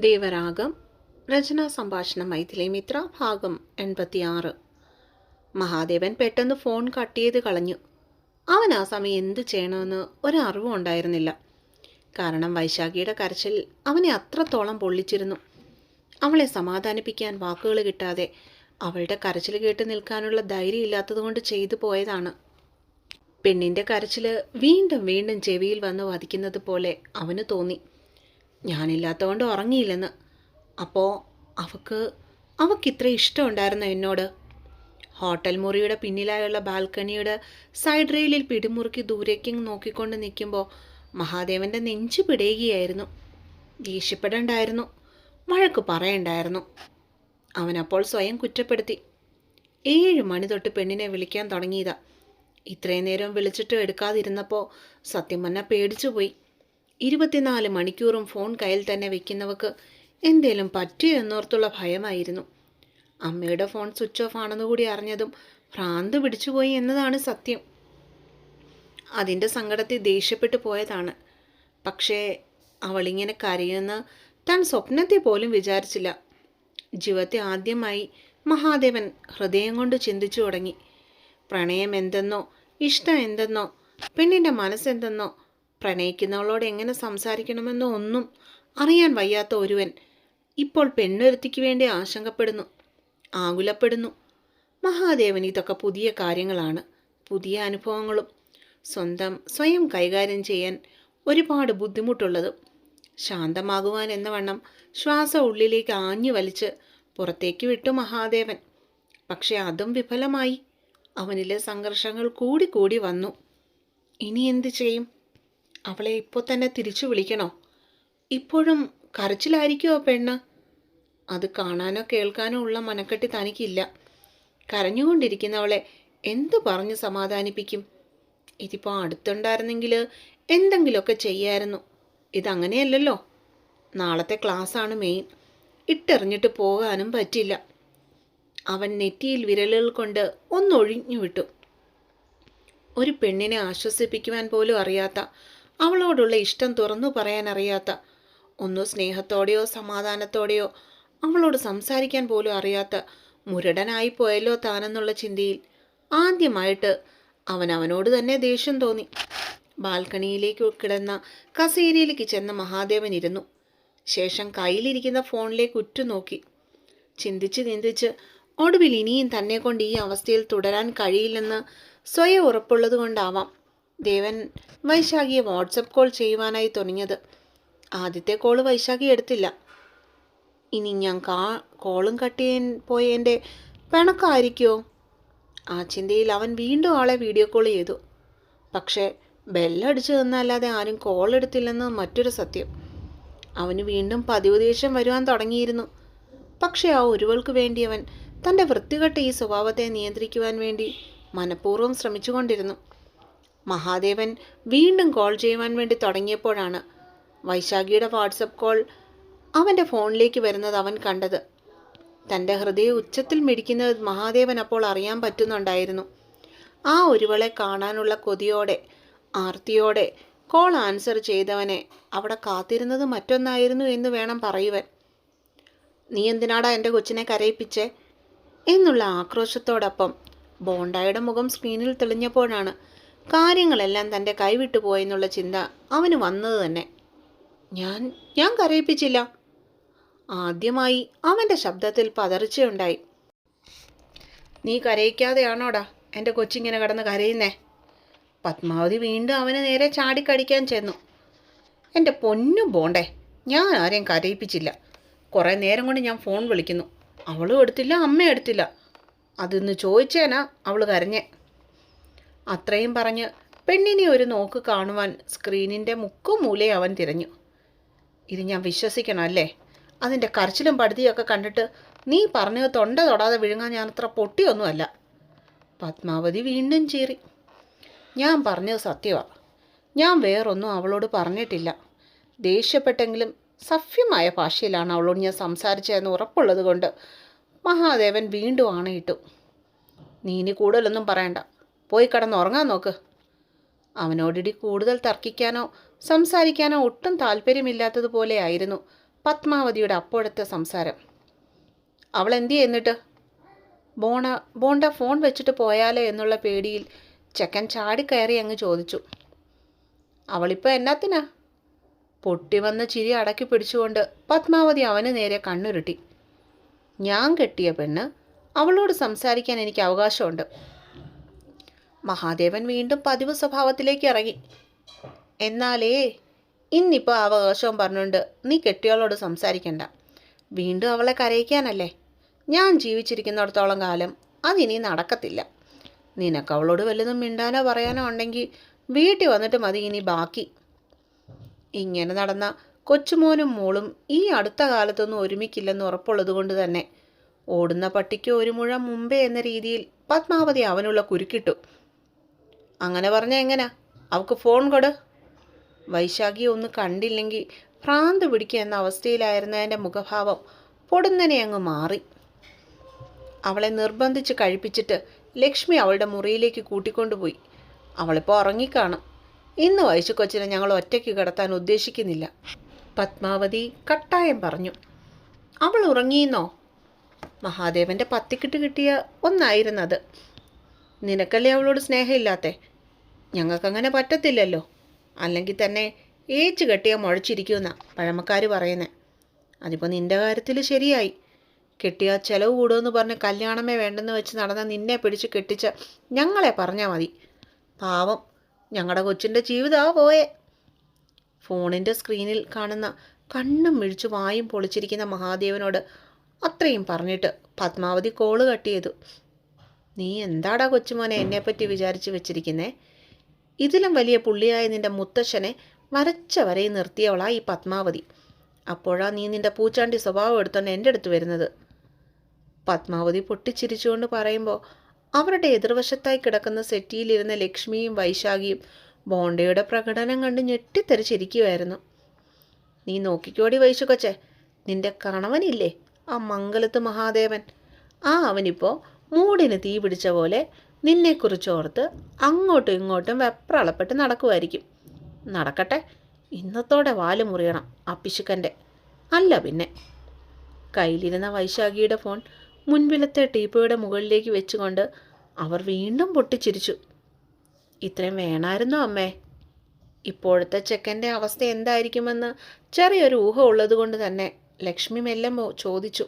ദേവരാഗം രചനാ സംഭാഷണം മൈഥിലി മിത്ര ഭാഗം 86. മഹാദേവൻ പെട്ടെന്ന് ഫോൺ കട്ട് ചെയ്ത് കളഞ്ഞു. അവൻ ആ സമയം എന്തു ചെയ്യണമെന്ന് ഒരറിവും ഉണ്ടായിരുന്നില്ല. കാരണം വൈശാഖിയുടെ കരച്ചിൽ അവനെ അത്രത്തോളം പൊള്ളിച്ചിരുന്നു. അവളെ സമാധാനിപ്പിക്കാൻ വാക്കുകൾ കിട്ടാതെ അവളുടെ കരച്ചിൽ കേട്ട് നിൽക്കാനുള്ള ധൈര്യം ഇല്ലാത്തതുകൊണ്ട് ചെയ്തു പോയതാണ്. പെണ്ണിൻ്റെ കരച്ചിൽ വീണ്ടും വീണ്ടും ചെവിയിൽ വന്ന് വധിക്കുന്നത് പോലെ അവന് തോന്നി. ഞാനില്ലാത്തതുകൊണ്ട് ഉറങ്ങിയില്ലെന്ന്. അപ്പോൾ അവക്കിത്ര ഇഷ്ടമുണ്ടായിരുന്നു എന്നോട്. ഹോട്ടൽ മുറിയുടെ പിന്നിലായുള്ള ബാൽക്കണിയുടെ സൈഡ് റെയിലിൽ പിടിമുറുക്കി ദൂരേക്ക് നോക്കിക്കൊണ്ട് നിൽക്കുമ്പോൾ മഹാദേവൻ്റെ നെഞ്ചു പിടയുകയായിരുന്നു. ദേഷ്യപ്പെടണ്ടായിരുന്നു, വഴക്ക് പറയണ്ടായിരുന്നു. അവനപ്പോൾ സ്വയം കുറ്റപ്പെടുത്തി. 7 മണി തൊട്ട് പെണ്ണിനെ വിളിക്കാൻ തുടങ്ങിയതാ. ഇത്രയും നേരം വിളിച്ചിട്ട് എടുക്കാതിരുന്നപ്പോൾ സത്യം പറഞ്ഞാൽ പേടിച്ചുപോയി. 24 മണിക്കൂറും ഫോൺ കയ്യിൽ തന്നെ വെക്കുന്നവർക്ക് എന്തേലും പറ്റിയോ എന്നോർത്തുള്ള ഭയമായിരുന്നു. അമ്മയുടെ ഫോൺ സ്വിച്ച് ഓഫ് ആണെന്ന് കൂടി അറിഞ്ഞതും ഭ്രാന്ത് പിടിച്ചുപോയി എന്നതാണ് സത്യം. അതിൻ്റെ സങ്കടത്തിൽ ദേഷ്യപ്പെട്ടു പോയതാണ്. പക്ഷേ അവളിങ്ങനെ കരയുമെന്ന് താൻ സ്വപ്നത്തെ പോലും വിചാരിച്ചില്ല. ജീവിതത്തെ ആദ്യമായി മഹാദേവൻ ഹൃദയം കൊണ്ട് ചിന്തിച്ചു തുടങ്ങി. പ്രണയം എന്തെന്നോ ഇഷ്ടം എന്തെന്നോ പെണ്ണിൻ്റെ മനസ്സെന്തെന്നോ പ്രണയിക്കുന്നവളോട് എങ്ങനെ സംസാരിക്കണമെന്നോ ഒന്നും അറിയാൻ വയ്യാത്ത ഒരുവൻ ഇപ്പോൾ പെണ്ണൊരുത്തിക്ക് വേണ്ടി ആശങ്കപ്പെടുന്നു, ആകുലപ്പെടുന്നു. മഹാദേവൻ ഇതൊക്കെ പുതിയ കാര്യങ്ങളാണ്, പുതിയ അനുഭവങ്ങളും. സ്വയം കൈകാര്യം ചെയ്യാൻ ഒരുപാട് ബുദ്ധിമുട്ടുള്ളതും. ശാന്തമാകുവാൻ എന്ന വണ്ണം ശ്വാസം ഉള്ളിലേക്ക് ആഞ്ഞു വലിച്ച് പുറത്തേക്ക് വിട്ടു മഹാദേവൻ. പക്ഷെ അതും വിഫലമായി. അവനിലെ സംഘർഷങ്ങൾ കൂടി വന്നു. ഇനി എന്തു ചെയ്യും? അവളെ ഇപ്പോൾ തന്നെ തിരിച്ചു വിളിക്കണോ? ഇപ്പോഴും കരച്ചിലായിരിക്കുമോ പെണ്ണ്? അത് കാണാനോ കേൾക്കാനോ ഉള്ള മനക്കെട്ടി തനിക്കില്ല. കരഞ്ഞുകൊണ്ടിരിക്കുന്നവളെ എന്തു പറഞ്ഞ് സമാധാനിപ്പിക്കും? ഇതിപ്പോൾ അടുത്തുണ്ടായിരുന്നെങ്കിൽ എന്തെങ്കിലുമൊക്കെ ചെയ്യായിരുന്നു. ഇതങ്ങനെയല്ലല്ലോ. നാളത്തെ ക്ലാസ്സാണ് മെയിൻ. ഇട്ടെറിഞ്ഞിട്ട് പോകാനും പറ്റില്ല. അവൻ നെറ്റിയിൽ വിരലുകൾ കൊണ്ട് ഒന്നൊഴിഞ്ഞു വിട്ടു. ഒരു പെണ്ണിനെ ആശ്വസിപ്പിക്കുവാൻ പോലും അറിയാത്ത, അവളോടുള്ള ഇഷ്ടം തുറന്നു പറയാൻ അറിയാത്ത, ഒന്നു സ്നേഹത്തോടെയോ സമാധാനത്തോടെയോ അവളോട് സംസാരിക്കാൻ പോലും അറിയാത്ത മുരടനായി പോയല്ലോ താനെന്നുള്ള ചിന്തയിൽ ആദ്യമായിട്ട് അവനോട് തന്നെ ദേഷ്യം തോന്നി. ബാൽക്കണിയിലേക്ക് കിടന്ന കസേരയിലേക്ക് ചെന്ന മഹാദേവൻ ഇരുന്നു. ശേഷം കയ്യിലിരിക്കുന്ന ഫോണിലേക്ക് ഉറ്റുനോക്കി. ചിന്തിച്ച് ഒടുവിൽ ഇനിയും തന്നെ കൊണ്ട് ഈ അവസ്ഥയിൽ തുടരാൻ കഴിയില്ലെന്ന് സ്വയം ഉറപ്പുള്ളത് കൊണ്ടാവാം ദേവൻ വൈശാഖിയെ വാട്സപ്പ് കോൾ ചെയ്യുവാനായി തുടങ്ങിയത്. ആദ്യത്തെ കോള് വൈശാഖി എടുത്തില്ല. ഇനി ഞാൻ കോളും പോയതിൻ്റെ പിണക്കായിരിക്കുമോ? ആ ചിന്തയിൽ അവൻ വീണ്ടും ആളെ വീഡിയോ കോൾ ചെയ്തു. പക്ഷേ ബെല്ലടിച്ചു തന്നല്ലാതെ ആരും കോൾ എടുത്തില്ലെന്ന് മറ്റൊരു സത്യം. അവന് വീണ്ടും പതിവ് ദേഷ്യം വരുവാൻ തുടങ്ങിയിരുന്നു. പക്ഷേ ആ ഒരുവൾക്ക് വേണ്ടി അവൻ തൻ്റെ വൃത്തികെട്ട ഈ സ്വഭാവത്തെ നിയന്ത്രിക്കുവാൻ വേണ്ടി മനഃപൂർവ്വം ശ്രമിച്ചുകൊണ്ടിരുന്നു. മഹാദേവൻ വീണ്ടും കോൾ ചെയ്യുവാൻ വേണ്ടി തുടങ്ങിയപ്പോഴാണ് വൈശാഖിയുടെ വാട്സപ്പ് കോൾ അവൻ്റെ ഫോണിലേക്ക് വരുന്നത് അവൻ കണ്ടത്. തൻ്റെ ഹൃദയം ഉച്ചത്തിൽ മിടിക്കുന്നത് മഹാദേവൻ അപ്പോൾ അറിയാൻ പറ്റുന്നുണ്ടായിരുന്നു. ആ ഒരുവളെ കാണാനുള്ള കൊതിയോടെ ആർത്തിയോടെ കോൾ ആൻസർ ചെയ്തവനെ അവിടെ കാത്തിരുന്നത് മറ്റൊന്നായിരുന്നു എന്ന് വേണം പറയുവാൻ. നീ എന്തിനാടാ എൻ്റെ കൊച്ചിനെ കരയിപ്പിച്ചേ എന്നുള്ള ആക്രോശത്തോടൊപ്പം ബോണ്ടായുടെ മുഖം സ്ക്രീനിൽ തെളിഞ്ഞപ്പോഴാണ് കാര്യങ്ങളെല്ലാം തൻ്റെ കൈവിട്ടു പോയെന്നുള്ള ചിന്ത അവന് വന്നത് തന്നെ. ഞാൻ കരയിപ്പിച്ചില്ല. ആദ്യമായി അവൻ്റെ ശബ്ദത്തിൽ പതറിച്ചയുണ്ടായി. നീ കരയിക്കാതെയാണോടാ എൻ്റെ കൊച്ചിങ്ങനെ കിടന്ന് കരയുന്നേ? പത്മാവതി വീണ്ടും അവന് നേരെ ചാടിക്കടിക്കാൻ ചെന്നു. എൻ്റെ പൊന്നും ബോണ്ടേ, ഞാൻ ആരെയും കരയിപ്പിച്ചില്ല. കുറേ നേരം കൊണ്ട് ഞാൻ ഫോൺ വിളിക്കുന്നു, അവളും എടുത്തില്ല, അമ്മയും എടുത്തില്ല. അതിന്ന് ചോദിച്ചേനാ അവൾ കരഞ്ഞേ. അത്രയും പറഞ്ഞ് പെണ്ണിനെ ഒരു നോക്ക് കാണുവാൻ സ്ക്രീനിൻ്റെ മുക്കും മൂലയെ അവൻ തിരഞ്ഞു. ഇത് ഞാൻ വിശ്വസിക്കണം അല്ലേ? അതിൻ്റെ കരച്ചിലും പടുതിയൊക്കെ കണ്ടിട്ട് നീ പറഞ്ഞത് തൊണ്ട തൊടാതെ വിഴുങ്ങാൻ ഞാൻ അത്ര പൊട്ടിയൊന്നുമല്ല. പത്മാവതി വീണ്ടും ചീറി. ഞാൻ പറഞ്ഞത് സത്യമാണ്. ഞാൻ വേറൊന്നും അവളോട് പറഞ്ഞിട്ടില്ല. ദേഷ്യപ്പെട്ടെങ്കിലും സഭ്യമായ ഭാഷയിലാണ് അവളോട് ഞാൻ സംസാരിച്ചതെന്ന് ഉറപ്പുള്ളത് കൊണ്ട് മഹാദേവൻ വീണ്ടും ആണയിട്ടു. നീ ഇനി കൂടുതലൊന്നും പറയണ്ട, പോയി കിടന്നുറങ്ങാൻ നോക്ക്. അവനോടിടി കൂടുതൽ തർക്കിക്കാനോ സംസാരിക്കാനോ ഒട്ടും താല്പര്യമില്ലാത്തതുപോലെയായിരുന്നു പത്മാവതിയുടെ അപ്പോഴത്തെ സംസാരം. അവൾ എന്തു ചെയ്യുന്നിട്ട്? ബോണ്ട ഫോൺ വെച്ചിട്ട് പോയാലോ എന്നുള്ള പേടിയിൽ ചെക്കൻ ചാടിക്കയറി അങ്ങ് ചോദിച്ചു. അവളിപ്പോൾ എന്നാത്തിനാ? പൊട്ടി വന്ന ചിരി അടക്കി പിടിച്ചുകൊണ്ട് പത്മാവതി അവന് നേരെ കണ്ണുരുട്ടി. ഞാൻ കെട്ടിയ പെണ്ണ്, അവളോട് സംസാരിക്കാൻ എനിക്ക് അവകാശമുണ്ട്. മഹാദേവൻ വീണ്ടും പതിവ് സ്വഭാവത്തിലേക്ക് ഇറങ്ങി. എന്നാലേ ഇന്നിപ്പോൾ അവകാശവും പറഞ്ഞുകൊണ്ട് നീ കെട്ടിയോളോട് സംസാരിക്കണ്ട. വീണ്ടും അവളെ കരയിക്കാനല്ലേ? ഞാൻ ജീവിച്ചിരിക്കുന്നിടത്തോളം കാലം അതിനി നടക്കത്തില്ല. നിനക്ക് അവളോട് വല്ലതും മിണ്ടാനോ പറയാനോ ഉണ്ടെങ്കിൽ വീട്ടിൽ വന്നിട്ട് മതി ഇനി ബാക്കി. ഇങ്ങനെ നടന്ന കൊച്ചുമോനും മോളും ഈ അടുത്ത കാലത്തൊന്നും ഒരുമിക്കില്ലെന്ന് ഉറപ്പുള്ളത് കൊണ്ട് തന്നെ ഓടുന്ന പട്ടിക്ക് ഒരു മുഴം മുമ്പേ എന്ന രീതിയിൽ പത്മാവതി അവനുള്ള കുരുക്കിട്ടു. അങ്ങനെ പറഞ്ഞാൽ എങ്ങനാ? അവൾക്ക് ഫോൺ കൊട്. വൈശാഖിയെ ഒന്ന് കണ്ടില്ലെങ്കിൽ ഭ്രാന്ത് പിടിക്കുക എന്ന അവസ്ഥയിലായിരുന്നതിൻ്റെ മുഖഭാവം പൊടുന്നനെ അങ്ങ് മാറി. അവളെ നിർബന്ധിച്ച് കഴിപ്പിച്ചിട്ട് ലക്ഷ്മി അവളുടെ മുറിയിലേക്ക് കൂട്ടിക്കൊണ്ടുപോയി. അവളിപ്പോൾ ഉറങ്ങിക്കാണും. ഇന്ന് വൈശു കൊച്ചിനെ ഞങ്ങൾ ഒറ്റയ്ക്ക് കിടത്താൻ ഉദ്ദേശിക്കുന്നില്ല, പത്മാവതി കട്ടായം പറഞ്ഞു. അവൾ ഉറങ്ങിയെന്നോ? മഹാദേവൻ്റെ പത്തിക്കിട്ട് കിട്ടിയ ഒന്നായിരുന്നത്. നിനക്കല്ലേ അവളോട് സ്നേഹമില്ലാത്തേ? ഞങ്ങൾക്കങ്ങനെ പറ്റത്തില്ലല്ലോ. അല്ലെങ്കിൽ തന്നെ ഏച്ച് കെട്ടിയ മുഴച്ചിരിക്കുമെന്നാ പഴമക്കാർ പറയുന്നത്. അതിപ്പോൾ നിൻ്റെ കാര്യത്തിൽ ശരിയായി. കെട്ടിയ ചിലവ് കൂടുമെന്ന് പറഞ്ഞ് കല്യാണമേ വേണ്ടെന്ന് വെച്ച് നടന്ന നിന്നെ പിടിച്ച് കെട്ടിച്ച ഞങ്ങളെ പറഞ്ഞാൽ മതി. പാവം ഞങ്ങളുടെ കൊച്ചിൻ്റെ ജീവിതമാ പോയേ. ഫോണിൻ്റെ സ്ക്രീനിൽ കാണുന്ന കണ്ണും മിഴിച്ചു വായും പൊളിച്ചിരിക്കുന്ന മഹാദേവനോട് അത്രയും പറഞ്ഞിട്ട് പത്മാവതി കോള് കട്ട് ചെയ്തു. നീ എന്താടാ കൊച്ചുമോനെ എന്നെപ്പറ്റി വിചാരിച്ച് വെച്ചിരിക്കുന്നേ? ഇതിലും വലിയ പുള്ളിയായ നിൻ്റെ മുത്തശ്ശനെ വരച്ച വരയിൽ നിർത്തിയവളാ ഈ പത്മാവതി. അപ്പോഴാ നീ നിൻ്റെ പൂച്ചാണ്ടി സ്വഭാവം എടുത്തോണ്ട് എൻ്റെ അടുത്ത് വരുന്നത്. പത്മാവതി പൊട്ടിച്ചിരിച്ചുകൊണ്ട് പറയുമ്പോൾ അവരുടെ എതിർവശത്തായി കിടക്കുന്ന സെറ്റിയിലിരുന്ന ലക്ഷ്മിയും വൈശാഖിയും ബോണ്ടയുടെ പ്രകടനം കണ്ട് ഞെട്ടിത്തെറിച്ചിരിക്കുമായിരുന്നു. നീ നോക്കിക്കോടി വൈശു കൊച്ചേ, നിൻ്റെ കണവനില്ലേ ആ മംഗലത്ത് മഹാദേവൻ, അവനിപ്പോൾ മൂടിന് തീ പിടിച്ച പോലെ നിന്നെക്കുറിച്ചോർത്ത് അങ്ങോട്ടും ഇങ്ങോട്ടും വെപ്രളപ്പെട്ട് നടക്കുമായിരിക്കും. നടക്കട്ടെ, ഇന്നത്തോടെ വാല് മുറിയണം ആ പിശുക്കൻ്റെ. അല്ല പിന്നെ. കയ്യിലിരുന്ന വൈശാഖിയുടെ ഫോൺ മുൻപിലത്തെ ടീപ്പോയുടെ മുകളിലേക്ക് വെച്ചുകൊണ്ട് അവർ വീണ്ടും പൊട്ടിച്ചിരിച്ചു. ഇത്രയും വേണമായിരുന്നോ അമ്മേ? ഇപ്പോഴത്തെ ചെക്കൻ്റെ അവസ്ഥ എന്തായിരിക്കുമെന്ന് ചെറിയൊരു ഊഹം ഉള്ളതുകൊണ്ട് തന്നെ ലക്ഷ്മി മെല്ലെ ചോദിച്ചു.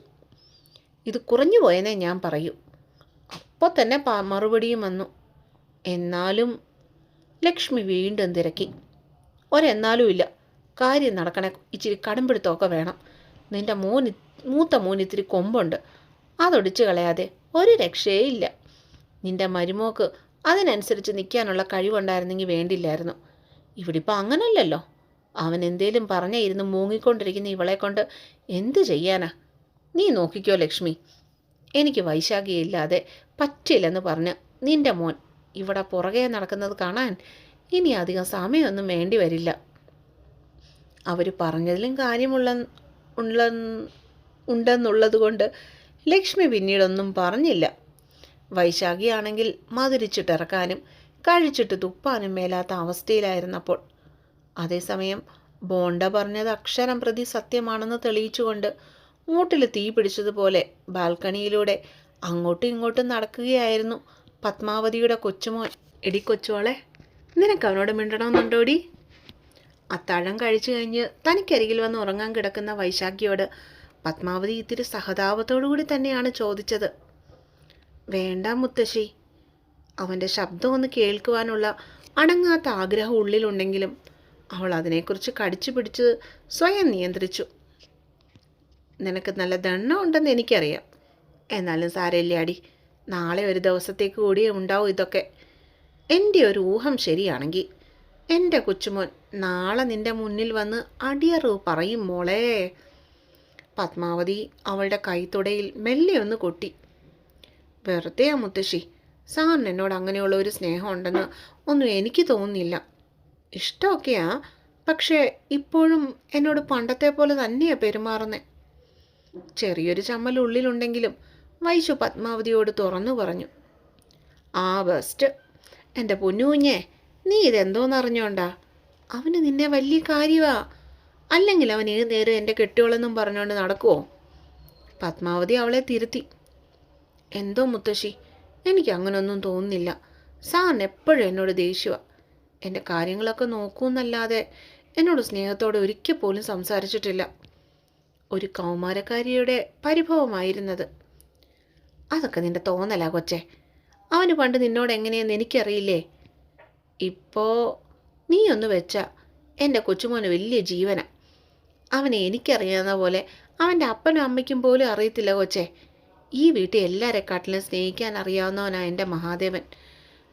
ഇത് കുറഞ്ഞു പോയെന്നേ ഞാൻ പറയൂ. അപ്പോൾ തന്നെ മറുപടിയും വന്നു. എന്നാലും ലക്ഷ്മി വീണ്ടും തിരക്കി. ഒരെന്നാലും ഇല്ല. കാര്യം നടക്കണേ ഇച്ചിരി കടുംപിടുത്തമൊക്കെ വേണം. നിൻ്റെ മൂത്ത മോൻ ഇത്തിരി കൊമ്പുണ്ട്. അതൊടിച്ചു കളയാതെ ഒരു രക്ഷയില്ല. നിൻ്റെ മരുമോക്ക് അതിനനുസരിച്ച് നിൽക്കാനുള്ള കഴിവുണ്ടായിരുന്നെങ്കിൽ വേണ്ടില്ലായിരുന്നു. ഇവിടിപ്പോൾ അങ്ങനല്ലല്ലോ. അവൻ എന്തേലും പറഞ്ഞേ ഇരുന്ന് മൂങ്ങിക്കൊണ്ടിരിക്കുന്ന ഇവളെ കൊണ്ട് എന്ത് ചെയ്യാനാ? നീ നോക്കിക്കോ ലക്ഷ്മി, എനിക്ക് വൈശാഖിയില്ലാതെ പറ്റില്ലെന്ന് പറഞ്ഞ് നിൻ്റെ മോൻ ഇവിടെ പുറകെ നടക്കുന്നത് കാണാൻ ഇനി അധികം സമയമൊന്നും വേണ്ടി വരില്ല. അവർ പറഞ്ഞതിലും ഉണ്ടെന്നുള്ളത് കൊണ്ട് ലക്ഷ്മി പിന്നീടൊന്നും പറഞ്ഞില്ല. വൈശാഖിയാണെങ്കിൽ മധുരിച്ചിട്ടിറക്കാനും കഴിച്ചിട്ട് തുപ്പാനും മേലാത്ത അവസ്ഥയിലായിരുന്നപ്പോൾ. അതേസമയം ബോണ്ട പറഞ്ഞത് അക്ഷരം പ്രതി സത്യമാണെന്ന് തെളിയിച്ചുകൊണ്ട് മൂട്ടിൽ തീ പിടിച്ചതുപോലെ ബാൽക്കണിയിലൂടെ അങ്ങോട്ടും ഇങ്ങോട്ടും നടക്കുകയായിരുന്നു പത്മാവതിയുടെ കൊച്ചുമോൻ. എടി കൊച്ചുവളെ, നിനക്ക് അവനോട് മിണ്ടണമെന്നുണ്ടോടി? അത്താഴം കഴിച്ചു കഴിഞ്ഞ് തനിക്കരികിൽ വന്ന് ഉറങ്ങാൻ കിടക്കുന്ന വൈശാഖിയോട് പത്മാവതി ഇത്തിരി സഹതാപത്തോടുകൂടി തന്നെയാണ് ചോദിച്ചത്. വേണ്ട മുത്തശ്ശി. അവൻ്റെ ശബ്ദം ഒന്ന് കേൾക്കുവാനുള്ള അടങ്ങാത്ത ആഗ്രഹം ഉള്ളിലുണ്ടെങ്കിലും അവൾ അതിനെക്കുറിച്ച് കടിച്ചു പിടിച്ച് സ്വയം നിയന്ത്രിച്ചു. നിനക്ക് നല്ല ദണ്ണം ഉണ്ടെന്ന് എനിക്കറിയാം. എന്നാലും സാരമില്ലാടി, നാളെ ഒരു ദിവസത്തേക്ക് കൂടിയേ ഉണ്ടാവും ഇതൊക്കെ. എൻ്റെ ഒരു ഊഹം ശരിയാണെങ്കിൽ എൻ്റെ കൊച്ചുമോൻ നാളെ നിൻ്റെ മുന്നിൽ വന്ന് അടിയറവ് പറയും മോളെ. പത്മാവതി അവളുടെ കൈത്തൊടയിൽ മെല്ലെ ഒന്ന് കൊട്ടി. വെറുതെയാ മുത്തശ്ശി, സാറിന് എന്നോട് അങ്ങനെയുള്ള ഒരു സ്നേഹം ഉണ്ടെന്ന് ഒന്നും എനിക്ക് തോന്നുന്നില്ല. ഇഷ്ടമൊക്കെയാ, പക്ഷേ ഇപ്പോഴും എന്നോട് പണ്ടത്തെ പോലെ തന്നെയാണ് പെരുമാറുന്നത്. ചെറിയൊരു ചമ്മൽ ഉള്ളിലുണ്ടെങ്കിലും വൈശു പത്മാവതിയോട് തുറന്നു പറഞ്ഞു. ബെസ്റ്റ്. എൻ്റെ പൊന്നുകുഞ്ഞേ, നീ ഇതെന്തോന്നറിഞ്ഞോണ്ടാ? അവന് നിന്നെ വലിയ കാര്യമാ. അല്ലെങ്കിൽ അവൻ ഏത് നേരം എൻ്റെ കെട്ടിയോളെന്നും പറഞ്ഞുകൊണ്ട് നടക്കുമോ? പത്മാവതി അവളെ തിരുത്തി. എന്തോ മുത്തശ്ശി, എനിക്ക് അങ്ങനൊന്നും തോന്നുന്നില്ല. സാറിന് എപ്പോഴും എന്നോട് ദേഷ്യമാണ്. എൻ്റെ കാര്യങ്ങളൊക്കെ നോക്കൂന്നല്ലാതെ എന്നോട് സ്നേഹത്തോടെ ഒരിക്കൽ പോലും സംസാരിച്ചിട്ടില്ല. ഒരു കൗമാരക്കാരിയുടെ പരിഭവമായിരുന്നത്. അതൊക്കെ നിന്റെ തോന്നലാ കൊച്ചേ. അവന് പണ്ട് നിന്നോട് എങ്ങനെയെന്ന് എനിക്കറിയില്ലേ. ഇപ്പോൾ നീ ഒന്ന് വെച്ചാ എൻ്റെ കൊച്ചുമോന് വലിയ ജീവന. അവനെ എനിക്കറിയാവുന്ന പോലെ അവൻ്റെ അപ്പനും അമ്മയ്ക്കും പോലും അറിയത്തില്ല കൊച്ചേ. ഈ വീട്ടിൽ എല്ലാവരെക്കാട്ടിലും സ്നേഹിക്കാൻ അറിയാവുന്നവനാ എൻ്റെ മഹാദേവൻ.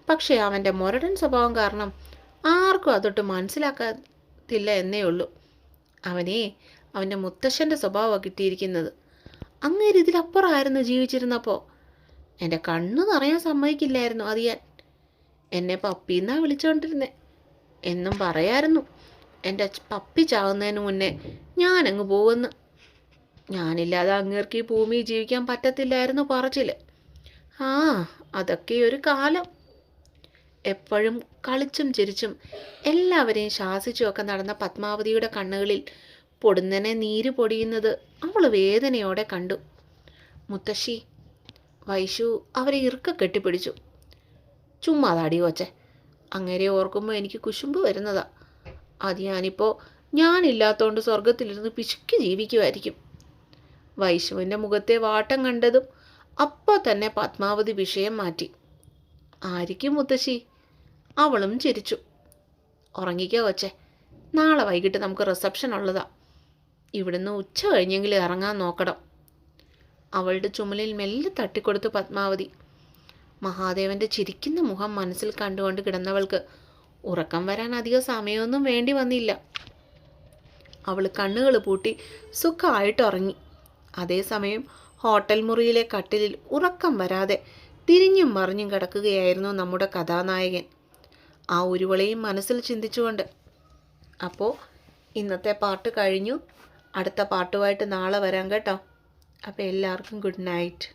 പക്ഷേ അവൻ്റെ മുരടൻ സ്വഭാവം കാരണം ആർക്കും അതൊട്ട് മനസ്സിലാക്കത്തില്ല എന്നേ ഉള്ളൂ. അവൻ്റെ മുത്തശ്ശൻ്റെ സ്വഭാവമാണ് കിട്ടിയിരിക്കുന്നത്. അങ്ങേര് ഇതിലപ്പുറമായിരുന്നു ജീവിച്ചിരുന്നപ്പോൾ. എൻ്റെ കണ്ണു നിറയാൻ സമ്മതിക്കില്ലായിരുന്നു അറിയാൻ. എന്നെ പപ്പിന്നാ വിളിച്ചുകൊണ്ടിരുന്നേ എന്നും പറയായിരുന്നു. എൻ്റെ പപ്പി ചാവുന്നതിന് മുന്നേ ഞാനങ്ങ് പോകുന്നു. ഞാനില്ലാതെ അങ്ങേർക്ക് ഈ ഭൂമിയിൽ ജീവിക്കാൻ പറ്റത്തില്ലായിരുന്നു പറച്ചില്. ആ, അതൊക്കെ ഒരു കാലം. എപ്പോഴും കളിച്ചും ചിരിച്ചും എല്ലാവരെയും ശാസിച്ചുമൊക്കെ നടന്ന പത്മാവതിയുടെ കണ്ണുകളിൽ പൊടുന്നനെ നീര് പൊടിയുന്നത് അവൾ വേദനയോടെ കണ്ടു. മുത്തശ്ശി, വൈശു അവരെ ഇറുക്ക കെട്ടിപ്പിടിച്ചു. ചുമ്മാതാടി കൊച്ചെ, അങ്ങേരെ ഓർക്കുമ്പോൾ എനിക്ക് കുശുമ്പ് വരുന്നതാ. അത് ഞാനില്ലാത്തോണ്ട് സ്വർഗത്തിലിരുന്ന് പിശുക്കി ജീവിക്കുമായിരിക്കും. വൈശുവിൻ്റെ മുഖത്തെ വാട്ടം കണ്ടതും അപ്പോൾ തന്നെ പത്മാവതി വിഷയം മാറ്റി. ആയിരിക്കും മുത്തശ്ശി. അവളും ചിരിച്ചു. ഉറങ്ങിക്കോ കൊച്ചെ, നാളെ വൈകിട്ട് നമുക്ക് റിസപ്ഷൻ ഉള്ളതാ. ഇവിടുന്ന് ഉച്ച കഴിഞ്ഞെങ്കിലും ഇറങ്ങാൻ നോക്കണം. അവളുടെ ചുമലിൽ മെല്ലെ തട്ടിക്കൊടുത്തു പത്മാവതി. മഹാദേവൻ്റെ ചിരിക്കുന്ന മുഖം മനസ്സിൽ കണ്ടുകൊണ്ട് കിടന്നവൾക്ക് ഉറക്കം വരാൻ അധികം സമയമൊന്നും വേണ്ടി വന്നില്ല. അവൾ കണ്ണുകൾ പൂട്ടി സുഖമായിട്ട് ഉറങ്ങി. അതേസമയം ഹോട്ടൽ മുറിയിലെ കട്ടിലിൽ ഉറക്കം വരാതെ തിരിഞ്ഞും മറിഞ്ഞും കിടക്കുകയായിരുന്നു നമ്മുടെ കഥാനായകൻ, ആ ഉരുവളയും മനസ്സിൽ ചിന്തിച്ചുകൊണ്ട്. അപ്പോൾ ഇന്നത്തെ പാട്ട് കഴിഞ്ഞു. അടുത്ത പാട്ടുമായിട്ട് നാളെ വരാം കേട്ടോ. അപ്പോൾ എല്ലാവർക്കും ഗുഡ് നൈറ്റ്.